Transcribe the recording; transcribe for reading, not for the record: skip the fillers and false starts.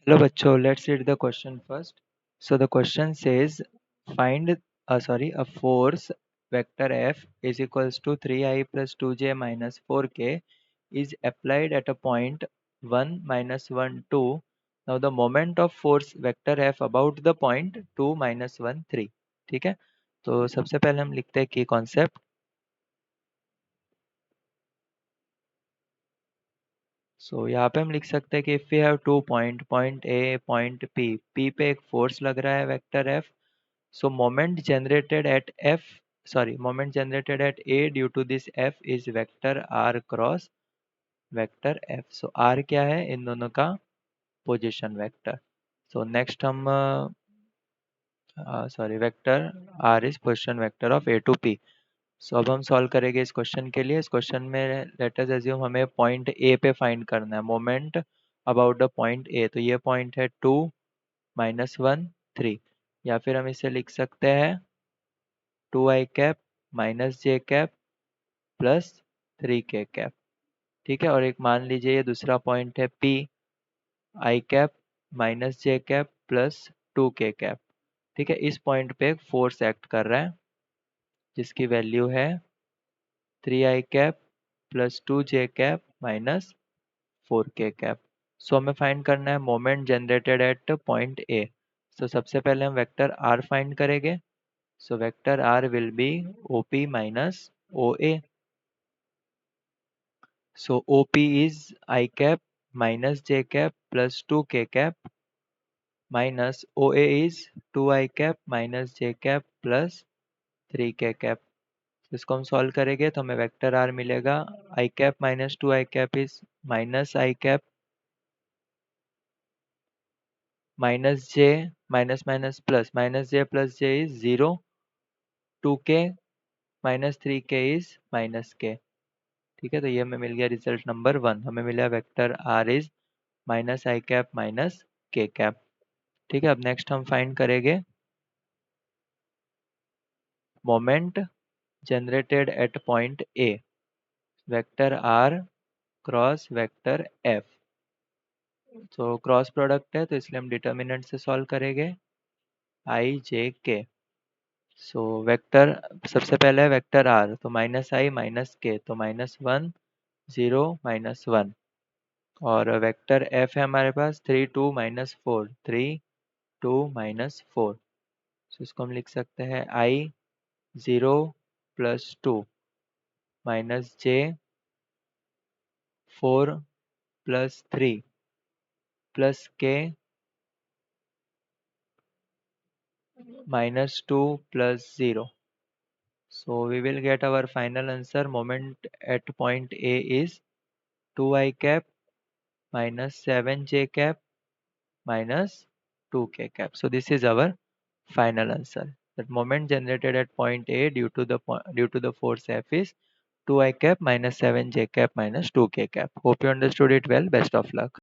Hello, bachcho. Let's read the question first. So the question says, find a force vector F is equals to 3I plus 2J minus 4K is applied at a point 1 minus 1 2. Now the moment of force vector F about the point 2 minus 1 3. ठीक है, तो सबसे पहले हम लिखते हैं की concept. सो यहाँ पे हम लिख सकते हैं कि if we have to point A point P पे एक फोर्स लग रहा है vector F. So moment generated at F, moment generated at A due to this F is vector R cross vector F. So R क्या है इन दोनों का position vector. So next हम vector R is position vector of A to P. सो अब हम solve करेंगे इस question के लिए. इस क्वेश्चन में लेट अस अज्यूम हमें पॉइंट ए पे फाइंड करना है moment about the point A. तो ये पॉइंट है 2 माइनस 1 3, या फिर हम इसे लिख सकते हैं 2i कैप माइनस जे कैप प्लस 3k कैप. ठीक है, और एक मान लीजिए ये दूसरा पॉइंट है पी, आई कैप माइनस जे कैप प्लस 2k कैप. ठीक है, इस पॉइंट पे एक फोर्स एक्ट कर रहा है जिसकी वैल्यू है 3i cap plus 2j cap minus 4k cap. So हमें फाइंड करना है moment generated at point A. So सबसे पहले हम वेक्टर आर फाइंड करेंगे. So vector R will be OP minus OA. So OP is I cap minus J cap plus 2K cap minus OA is 2I cap minus J cap plus 3K cap. इसको हम solve करेंगे तो हमें vector R मिलेगा I cap minus 2I cap is minus I cap minus J minus J plus J is 0, 2K minus 3K is minus K. ठीक है, तो ये हमें मिल गया रिजल्ट नंबर 1. हमें मिला vector R is minus I cap minus k cap. ठीक है, अब नेक्स्ट हम फाइंड करेंगे moment generated at point A vector R cross vector F. तो क्रॉस प्रोडक्ट है तो इसलिए हम डिटर्मिनेंट से सॉल्व करेंगे आई जे के. सो वेक्टर सबसे पहले है वेक्टर आर, तो माइनस आई माइनस के, तो माइनस 1 0 माइनस 1. और वेक्टर एफ है हमारे पास 3 2 माइनस 4 3 2 माइनस 4. सो इसको हम लिख सकते हैं आई 0 plus 2 minus J 4 plus 3 plus k minus 2 plus 0. So we will get our final answer. Moment at point A is 2i cap minus 7j cap minus 2k cap. So this is our final answer. That moment generated at point A due to the force F is 2i cap minus 7j cap minus 2k cap. Hope you understood it well. Best of luck.